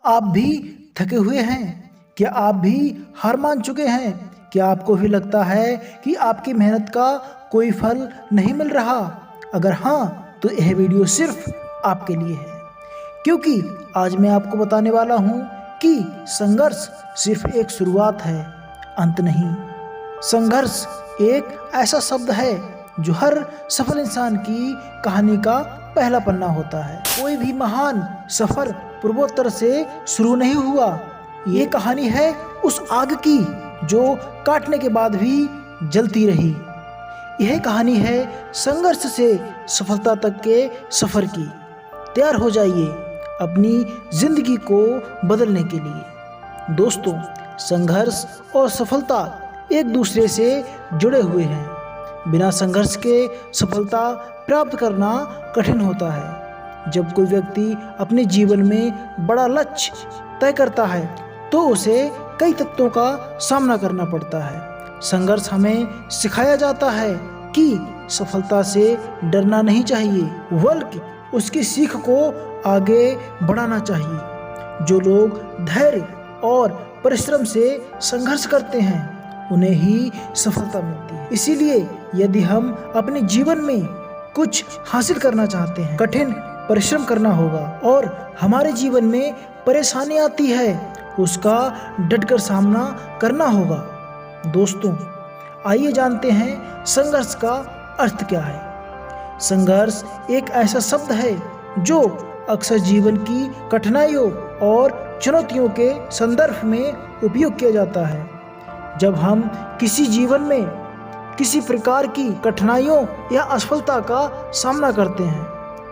आप भी थके हुए हैं? क्या आप भी हार मान चुके हैं? क्या आपको भी लगता है कि आपकी मेहनत का कोई फल नहीं मिल रहा? अगर हाँ, तो यह वीडियो सिर्फ आपके लिए है, क्योंकि आज मैं आपको बताने वाला हूँ कि संघर्ष सिर्फ एक शुरुआत है, अंत नहीं। संघर्ष एक ऐसा शब्द है जो हर सफल इंसान की कहानी का पहला पन्ना होता है। कोई भी महान सफर पूर्वोत्तर से शुरू नहीं हुआ। ये कहानी है उस आग की जो काटने के बाद भी जलती रही। यह कहानी है संघर्ष से सफलता तक के सफर की। तैयार हो जाइए अपनी जिंदगी को बदलने के लिए। दोस्तों, संघर्ष और सफलता एक दूसरे से जुड़े हुए हैं। बिना संघर्ष के सफलता प्राप्त करना कठिन होता है। जब कोई व्यक्ति अपने जीवन में बड़ा लक्ष्य तय करता है तो उसे कई तत्वों का सामना करना पड़ता है। संघर्ष हमें सिखाया जाता है कि सफलता से डरना नहीं चाहिए, बल्कि उसकी सीख को आगे बढ़ाना चाहिए। जो लोग धैर्य और परिश्रम से संघर्ष करते हैं उन्हें ही सफलता मिलती है। इसीलिए यदि हम अपने जीवन में कुछ हासिल करना चाहते हैं, कठिन परिश्रम करना होगा और हमारे जीवन में परेशानी आती है, उसका डटकर सामना करना होगा। दोस्तों, आइए जानते हैं संघर्ष का अर्थ क्या है। संघर्ष एक ऐसा शब्द है जो अक्सर जीवन की कठिनाइयों और चुनौतियों के संदर्भ में उपयोग किया जाता है। जब हम किसी जीवन में किसी प्रकार की कठिनाइयों या असफलता का सामना करते हैं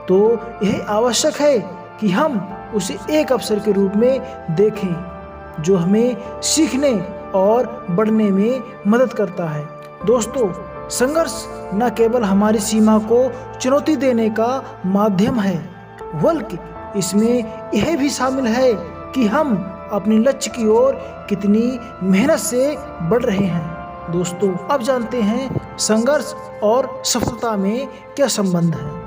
तो यह आवश्यक है कि हम उसे एक अवसर के रूप में देखें जो हमें सीखने और बढ़ने में मदद करता है। दोस्तों, संघर्ष न केवल हमारी सीमा को चुनौती देने का माध्यम है, बल्कि इसमें यह भी शामिल है कि हम अपने लक्ष्य की ओर कितनी मेहनत से बढ़ रहे हैं। दोस्तों, अब जानते हैं संघर्ष और सफलता में क्या संबंध है।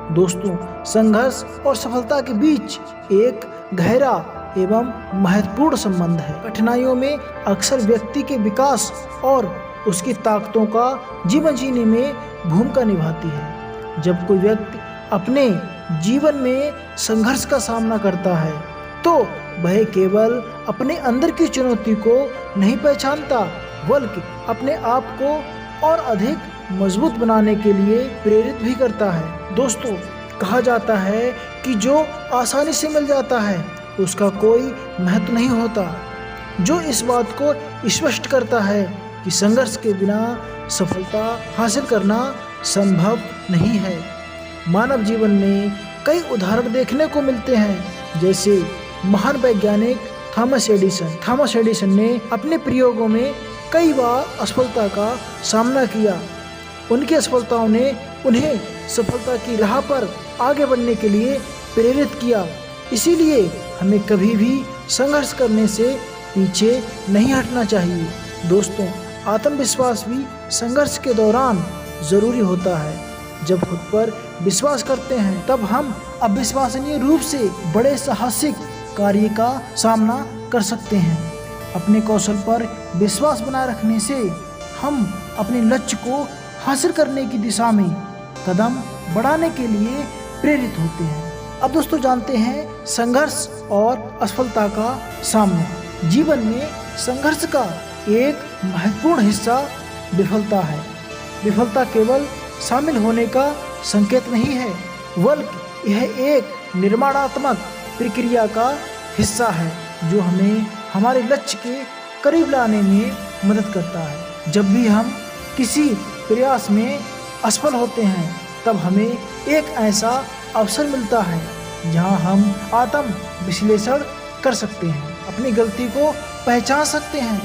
दोस्तों, संघर्ष और सफलता के बीच एक गहरा एवं महत्वपूर्ण संबंध है। कठिनाइयों में अक्सर व्यक्ति के विकास और उसकी ताकतों का जीवन जीने में भूमिका निभाती है। जब कोई व्यक्ति अपने जीवन में संघर्ष का सामना करता है तो वह केवल अपने अंदर की चुनौती को नहीं पहचानता, बल्कि अपने आप को और अधिक मजबूत बनाने के लिए प्रेरित भी करता है। दोस्तों, कहा जाता है कि जो आसानी से मिल जाता है उसका कोई महत्व नहीं होता, जो इस बात को स्पष्ट करता है कि संघर्ष के बिना सफलता हासिल करना संभव नहीं है। मानव जीवन में कई उदाहरण देखने को मिलते हैं, जैसे महान वैज्ञानिक थॉमस एडिसन ने अपने प्रयोगों में कई बार असफलता का सामना किया। उनकी असफलताओं ने उन्हें सफलता की राह पर आगे बढ़ने के लिए प्रेरित किया। इसीलिए हमें कभी भी संघर्ष करने से पीछे नहीं हटना चाहिए। दोस्तों, आत्मविश्वास भी संघर्ष के दौरान जरूरी होता है। जब खुद पर विश्वास करते हैं तब हम अविश्वसनीय रूप से बड़े साहसिक कार्य का सामना कर सकते हैं। अपने कौशल पर विश्वास बनाए रखने से हम अपने लक्ष्य को हासिल करने की दिशा में कदम बढ़ाने के लिए प्रेरित होते हैं। अब दोस्तों, जानते हैं संघर्ष और असफलता का सामना। जीवन में संघर्ष का एक महत्वपूर्ण हिस्सा विफलता है। विफलता केवल शामिल होने का संकेत नहीं है, बल्कि यह एक निर्माणात्मक प्रक्रिया का हिस्सा है जो हमें हमारे लक्ष्य के करीब लाने में मदद करता है। जब भी हम किसी प्रयास में असफल होते हैं तब हमें एक ऐसा अवसर मिलता है जहां हम आत्म विश्लेषण कर सकते हैं, अपनी गलती को पहचान सकते हैं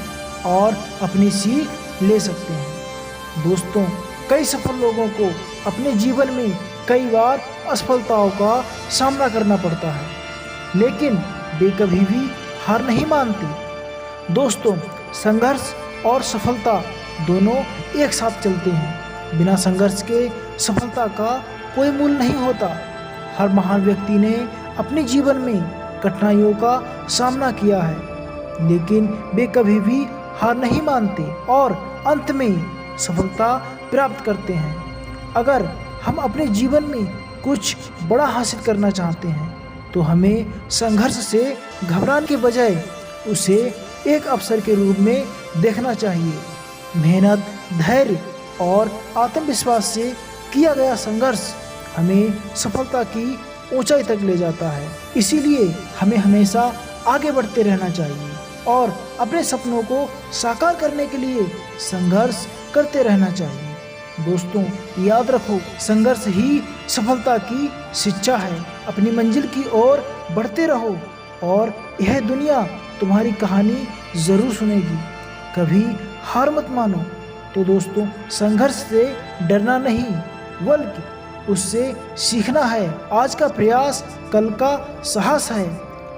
और अपनी सीख ले सकते हैं। दोस्तों, कई सफल लोगों को अपने जीवन में कई बार असफलताओं का सामना करना पड़ता है, लेकिन वे कभी भी हार नहीं मानते। दोस्तों, संघर्ष और सफलता दोनों एक साथ चलते हैं। बिना संघर्ष के सफलता का कोई मूल्य नहीं होता। हर महान व्यक्ति ने अपने जीवन में कठिनाइयों का सामना किया है, लेकिन वे कभी भी हार नहीं मानते और अंत में सफलता प्राप्त करते हैं। अगर हम अपने जीवन में कुछ बड़ा हासिल करना चाहते हैं तो हमें संघर्ष से घबराने के बजाय उसे एक अवसर के रूप में देखना चाहिए। मेहनत, धैर्य और आत्मविश्वास से किया गया संघर्ष हमें सफलता की ऊंचाई तक ले जाता है। इसीलिए हमें हमेशा आगे बढ़ते रहना चाहिए और अपने सपनों को साकार करने के लिए संघर्ष करते रहना चाहिए। दोस्तों, याद रखो, संघर्ष ही सफलता की शिक्षा है। अपनी मंजिल की ओर बढ़ते रहो और यह दुनिया तुम्हारी कहानी ज़रूर सुनेगी। कभी हार मत मानो। तो दोस्तों, संघर्ष से डरना नहीं बल्कि उससे सीखना है। आज का प्रयास कल का साहस है।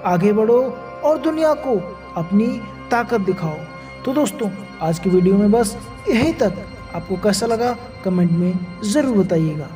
आगे बढ़ो और दुनिया को अपनी ताकत दिखाओ। तो दोस्तों, आज की वीडियो में बस यही तक। आपको कैसा लगा कमेंट में ज़रूर बताइएगा।